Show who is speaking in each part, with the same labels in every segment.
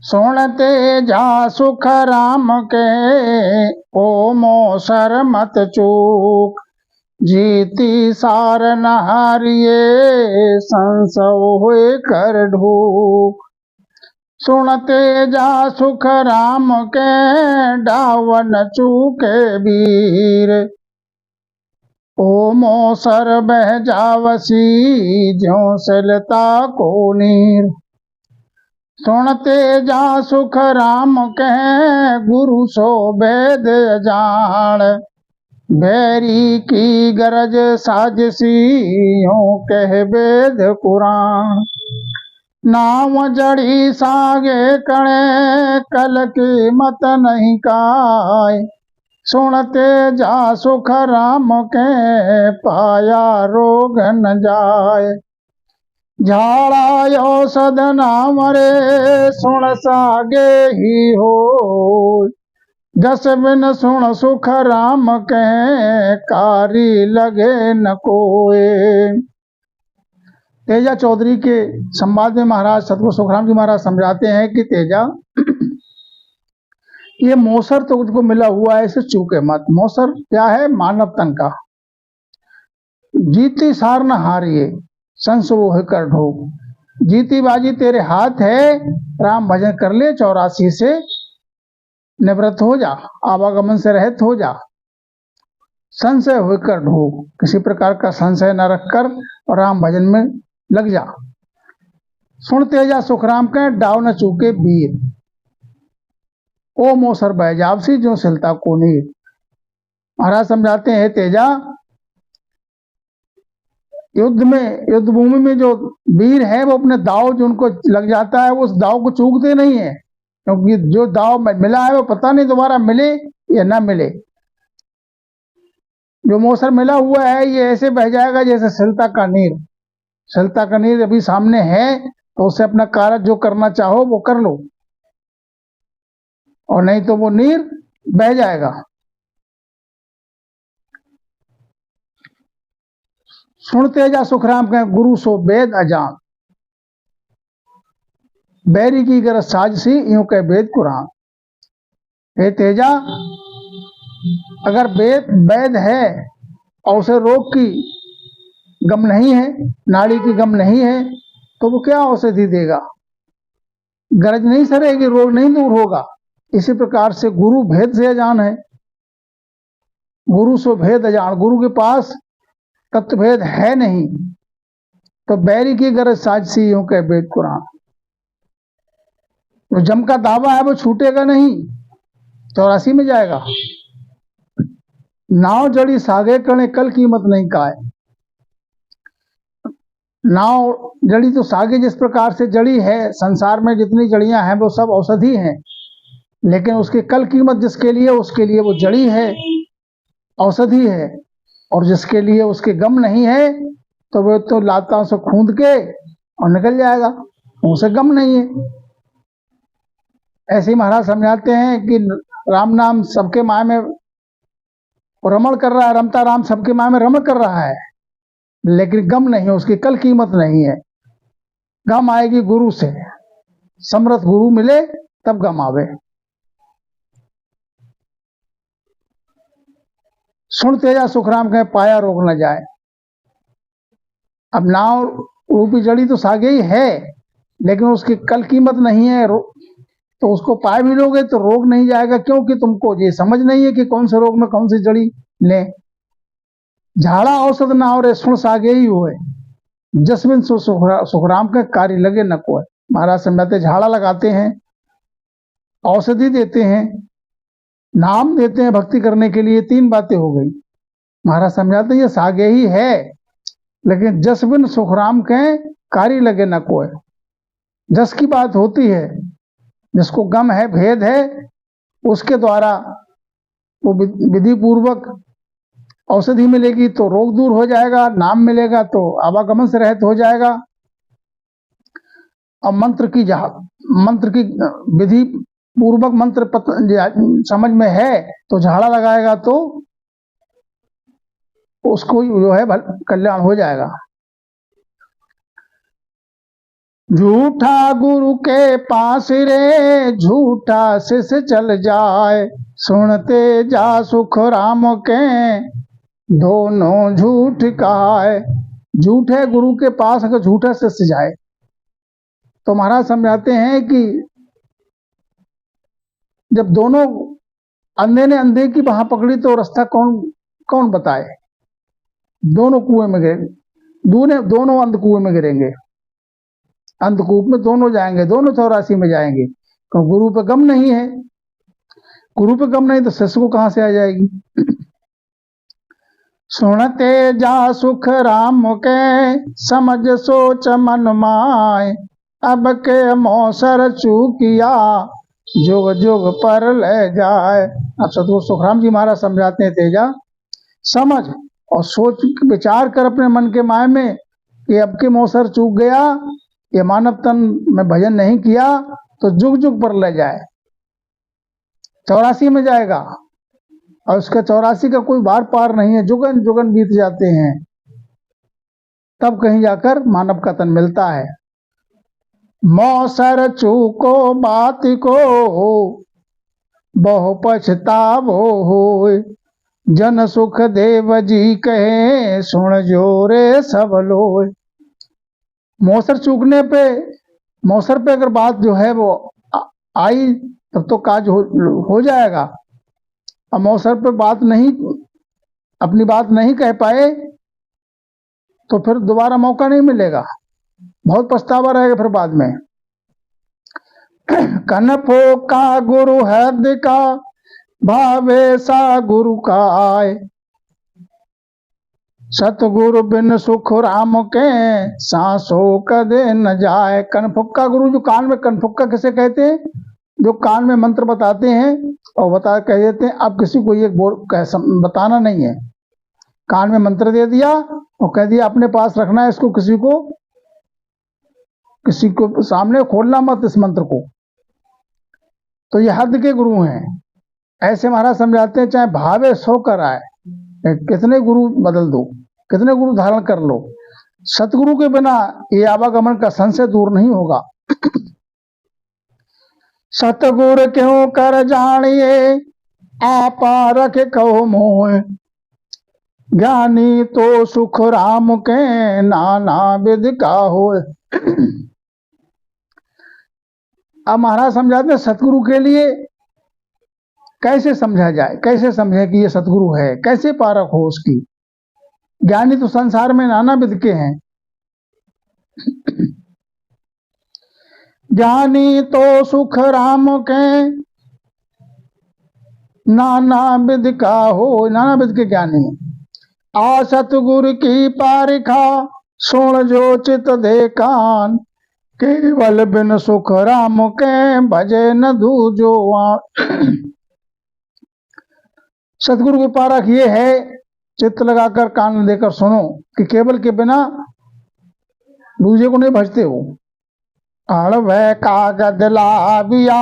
Speaker 1: सुनते जा सुख राम के, ओ मोसर मत चूक। जीती सार नहारिये, संसव हुए कर ढूक। सुनते जा सुख राम के, डावन चूके वीर। ओ मोसर बह जावसी, ज्यों सलता को नीर। सुनते जा सुख राम के, गुरु सो वेद जान। बैरी की गरज साजसी, यूं कह वेद कुरान। नाम जड़ी सागे कणे, कल की मत नहीं काय। सुनते जा सुख राम के, पाया रोग न जाय। झाड़ा औषध नाम रे, सुन सागे ही हो। जस बिन सुन सुख राम के, कारी लगे न कोय। तेजा चौधरी के संवाद में महाराज सतगुरु सुखराम जी महाराज समझाते हैं कि तेजा, ये मोसर तो तुझको मिला हुआ है, इसे चूके मत। मोसर क्या है? मानव तन का। जीती सार न हारिए, संस वो कर ढोक। जीती बाजी तेरे हाथ है, राम भजन कर ले, 84 से निवृत्त हो जा, आवागमन से रहित हो जा। संशय होकर ढोक, किसी प्रकार का संशय न रखकर और राम भजन में लग जा। सुनते जा सुखराम के, डाव न चूके वीर। ओ मोसर बह जावसी, जो सिलता को नीर। महाराज समझाते हैं तेजा, युद्ध में, युद्ध भूमि में जो वीर है वो अपने दाव जो उनको लग जाता है, वो उस दाव को चूकते नहीं है, क्योंकि जो दाव मिला है वो पता नहीं दोबारा मिले या ना मिले। जो मोसर मिला हुआ है ये ऐसे बह जाएगा जैसे सिलता का नीर। सिलता का नीर अभी सामने है तो उससे अपना कार्य जो करना चाहो वो कर लो, और नहीं तो वो नीर बह जाएगा। सुनते जा सुखराम के, गुरु सो वेद अजान। बैरी की गरज साजसी, यूं कह वेद कुरान। हे तेजा, अगर वेद वैद है और उसे रोग की गम नहीं है, नाड़ी की गम नहीं है, तो वो क्या औषधि देगा? गरज नहीं सरेगी, रोग नहीं दूर होगा। इसी प्रकार से गुरु भेद से अजान है। गुरु सो भेद अजान, गुरु के पास तत्व भेद है नहीं, तो बैरी की गरज साजसी, यूं कह वेद कुरान। तो जम का दावा है वो छूटेगा नहीं, 84 में जाएगा। नाव जड़ी सागे कणे, कल कीमत नहीं काय। नाव जड़ी तो सागे जिस प्रकार से जड़ी है, संसार में जितनी जड़ियां हैं वो सब औषधि हैं, लेकिन उसकी कल कीमत जिसके लिए, उसके लिए वो जड़ी है, औषधि है। और जिसके लिए उसके गम नहीं है तो वो तो लाताओं से खूंद के और निकल जाएगा, उसे गम नहीं है। ऐसे ही महाराज समझाते हैं कि राम नाम सबके माया में रमण कर रहा है, रमता राम सबके माया में रमण कर रहा है, लेकिन गम नहीं है, उसकी कल कीमत नहीं है। गम आएगी गुरु से, समर्थ गुरु मिले तब गम आवे। सुनते जा सुखराम के, पाया रोक न जाए। अब नाव रूपी जड़ी तो सागे ही है, लेकिन उसकी कल कीमत नहीं है, तो उसको पाए भी लोगे तो रोग नहीं जाएगा, क्योंकि तुमको ये समझ नहीं है कि कौन से रोग में कौन सी जड़ी ले। झाड़ा औषध ना हो रे, सुन सागे ही हुए। जसबिन सुखराम के, कार्य लगे न कोय। महाराज समझाते, झाड़ा लगाते हैं, औषधि देते हैं, नाम देते हैं भक्ति करने के लिए, 3 बातें हो गई। महाराज समझाते ये सागे ही है, लेकिन जसबिन सुखराम के, कार्य लगे न कोय। जस की बात होती है, जिसको गम है, भेद है, उसके द्वारा वो विधि पूर्वक औषधि मिलेगी तो रोग दूर हो जाएगा, नाम मिलेगा तो आवागमन से रहित हो जाएगा। और मंत्र की विधि पूर्वक मंत्र समझ में है तो झाड़ा लगाएगा तो उसको जो है कल्याण हो जाएगा। झूठा गुरु के पास रे झूठा शिष्य चल जाए, सुनते जा सुख राम के दोनों झूठ कहाए। झूठे गुरु के पास अगर झूठा शिष्य जाए तो महाराज समझाते हैं कि जब दोनों अंधे ने अंधे की बाह पकड़ी तो रास्ता कौन कौन बताए। दोनों कुएं में गिरे, दोनों अंध कुएं में गिरेंगे, अंधकूप में दोनों जाएंगे, दोनों 84 में जाएंगे। तो गुरु पे गम नहीं है, गुरु पे गम नहीं तो शिष्य को कहां से आ जाएगी। सुनते जा सुख राम के समझ सोच मन माय, अब के मौसर चूकिया जुग जुग पर ले जाए। अब सतगुरु सुखराम जी महाराज समझाते हैं, तेजा समझ और सोच विचार कर अपने मन के माय में कि अब के मौसर चूक गया, ये मानव तन में भजन नहीं किया तो जुग जुग पर ले जाए, 84 में जाएगा और उसका 84 का कोई बार पार नहीं है, जुगन जुगन बीत जाते हैं, तब कहीं जाकर मानव का तन मिलता है। मौसर चूको बात को बहु पछतावो हो, जन सुख देव जी कहे सुन जोरे सब लोय। मौसर चूकने पे, मौसर पे अगर बात जो है वो आई तब तो काज हो जाएगा, और मौसर पे बात नहीं, अपनी बात नहीं कह पाए तो फिर दोबारा मौका नहीं मिलेगा, बहुत पछतावा रहेगा फिर बाद में। कनफो का गुरु हद का भावे सा गुरु का आए, सतगुरु बिन सुख राम के सांसों कदे न जाए। कनफुक्का गुरु, जो कान में, कनफुक्का किसे कहते हैं, जो कान में मंत्र बताते हैं और बता कह देते हैं अब किसी को ये बताना नहीं है, कान में मंत्र दे दिया और कह दिया अपने पास रखना है इसको, किसी को सामने खोलना मत इस मंत्र को। तो ये हद के गुरु हैं, ऐसे महाराज समझाते हैं चाहे भावे सो कर आए, कितने गुरु बदल दो, कितने गुरु धारण कर लो, सतगुरु के बिना ये आवागमन का संशय दूर नहीं होगा। सतगुरु क्यों कर जानिए आपा रखे कहो मोह, ज्ञानी तो सुख राम के नाना विध का हो। अब महाराज समझाते हैं सतगुरु के लिए कैसे समझा जाए, कैसे समझे कि ये सतगुरु है, कैसे पारख हो उसकी। ज्ञानी तो संसार में नाना विध के हैं, ज्ञानी तो सुख राम के नाना विध का हो, नाना विध के ज्ञानी। आ सतगुरु की पारिखा सुन जो चित दे कान, केवल बिन सुख राम के भजे न दूजो। सतगुरु की पारख ये है, चित्त लगाकर कान देकर सुनो कि केवल के बिना दूसरे को नहीं भजते हो। अड़वे कागद लाविया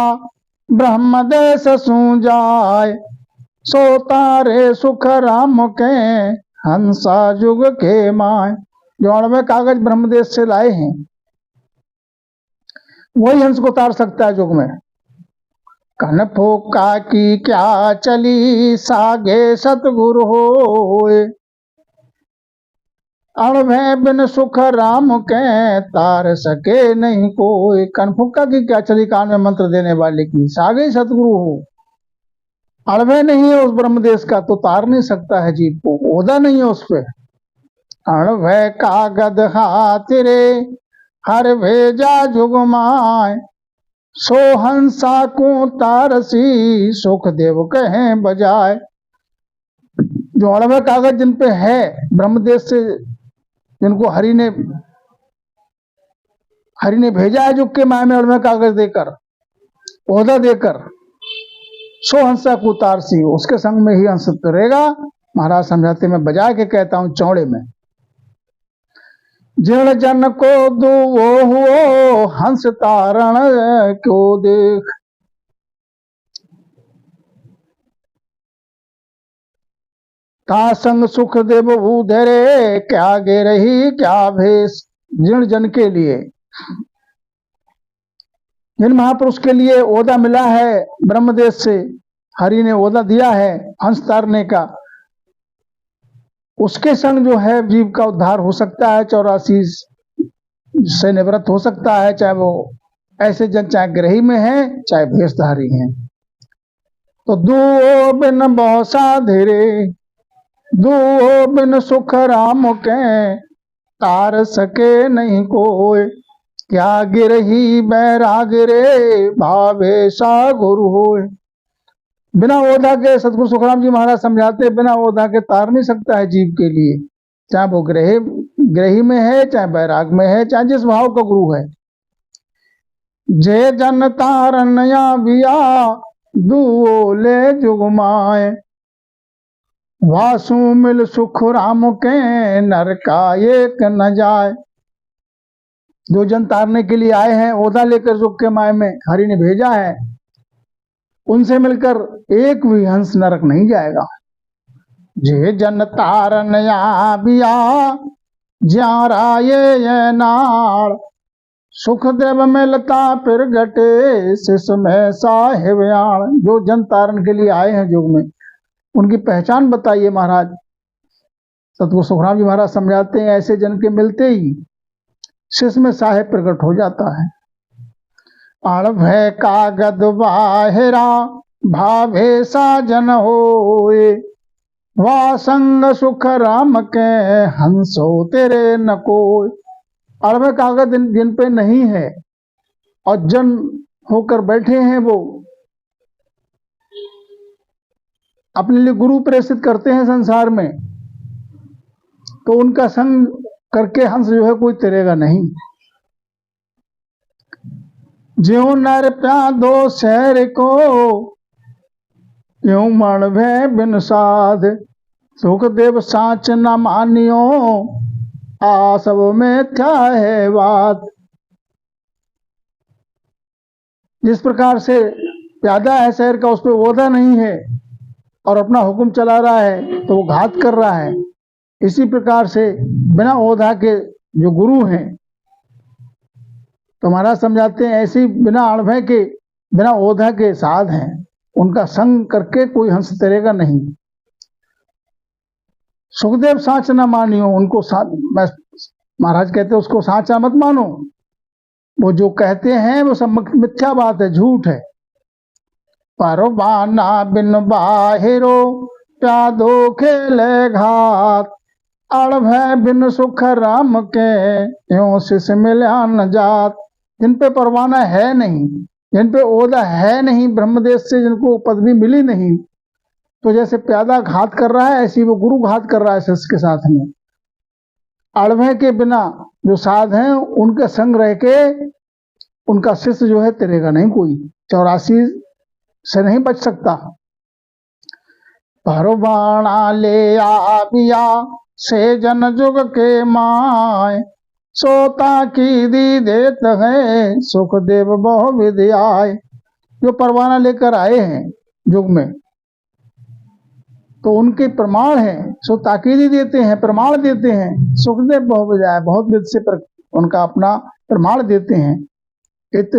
Speaker 1: ब्रह्म देश सूजाय, सो तारे सुख राम के हंसा जुग के माय। जो अड़वे कागज ब्रह्म देश से लाए हैं वही हंस को तार सकता है जुग में। कनफोका की क्या चली सागे सतगुरु होए, अड़वे बिन सुख राम के तार सके नहीं कोई। कनफुक्का की क्या चली कान में मंत्र देने वाले की, सागे सतगुरु हो, अड़वे नहीं है उस ब्रह्म देश का तो तार नहीं सकता है जीव को, ओदा नहीं है उस पे। अड़वे कागद हाथ रे हर भेजा जुगमाय, सो हंसा को तारसी सुख देव कहें बजाय। जो अड़वे कागज जिन पे है ब्रह्मदेश से, जिनको हरि ने भेजा है जुग के माय में अड़वे कागज देकर, ओहदा देकर, सो हंसा को तारसी, उसके संग में ही हंस करेगा। महाराज समझाते मैं बजा के कहता हूं चौड़े में, जिन जन को दो वो हुओ हंस तारण को देख। ता संग सुख देव उधरे क्या गे रही क्या भेष। जिन जन के लिए जिन महापुरुष के लिए ओदा मिला है ब्रह्मदेश से, हरि ने ओदा दिया है हंस तारने का, उसके संग जो है जीव का उद्धार हो सकता है, 84 से निवृत्त हो सकता है, चाहे वो ऐसे जन चाहे ग्रही में है चाहे भेषधारी हैं। तो दुओ बिन बहु साधरे, दुओ बिन सुख राम के, तार सके नहीं कोय, क्या गिरही बैराग रे, भावे सा गुरु होय। बिना ओधा के, सतगुरु सुखराम जी महाराज समझाते, बिना ओधा के तार नहीं सकता है जीव के लिए, चाहे वो ग्रही में है चाहे बैराग में है, चाहे जिस भाव का गुरु है। जे जन तार नया बिया, दुओ ले जुगमाए, वासु मिल सुख राम के, नर का एक न जाए। जो जन तारने के लिए आए हैं ओदा लेकर जुग के माय में, हरि ने भेजा है, उनसे मिलकर एक भी हंस नरक नहीं जाएगा। जे जन तारन या बिया, ज्या राये नाड़, सुख देव मिलता फिर घटे, शिष में साहेब याण। जो जन तारण के लिए आए हैं युग में, उनकी पहचान बताइए महाराज। सतगुरु सुखराम जी महाराज समझाते हैं, ऐसे जन के मिलते ही शिष में साहेब प्रकट हो जाता है। अणभय कागद बाहिरा, भावे साजन होए, वा संग सुख राम के, हंसो तेरे न कोय। अणभय कागज जिन पे नहीं है और जन होकर बैठे हैं, वो अपने लिए गुरु प्रेषित करते हैं संसार में, तो उनका संग करके हंस जो है कोई तेरेगा नहीं। ज्यों नर प्यादो शहर को, यूं मण भय बिन साध, सुख देव साच न मानियो, आ सब में क्या है बात। जिस प्रकार से प्यादा है शहर का, उस पर ओदा नहीं है और अपना हुक्म चला रहा है तो वो घात कर रहा है, इसी प्रकार से बिना ओधा के जो गुरु हैं, तो महाराज समझाते हैं ऐसे बिना अणभय के, बिना ओधा के साध हैं, उनका संग करके कोई हंस तैरेगा नहीं। सुखदेव साच न मानियो, उनको महाराज कहते हैं उसको साचा मत मानो, वो जो कहते हैं वो सब मिथ्या बात है, झूठ है। परवाना बिन बाहिरो, प्यादो खेले घात, अणभय बिन सुख राम के, यूं शिष मिल्या न जात। जिन पे परवाना है नहीं, जिन पे ओदा है नहीं, ब्रह्मदेश से जिनको पदवी मिली नहीं, तो जैसे प्यादा घात कर रहा है, ऐसी वो गुरु घात कर रहा है शिष्य के साथ में। अणभय के बिना जो साध हैं, उनके संग रह के उनका शिष्य जो है तेरेगा नहीं कोई, 84 से नहीं बच सकता। परवाना ले आबिया, से जन जुग के माय, सोता की दी देत है, सुख देव बहु विद्याय। जो परवाना लेकर आए हैं युग में, तो उनके प्रमाण है, सो ताकीदी देते हैं, प्रमाण देते हैं। सुखदेव बहु विद्याय, बहुत विद से उनका अपना प्रमाण देते हैं। इत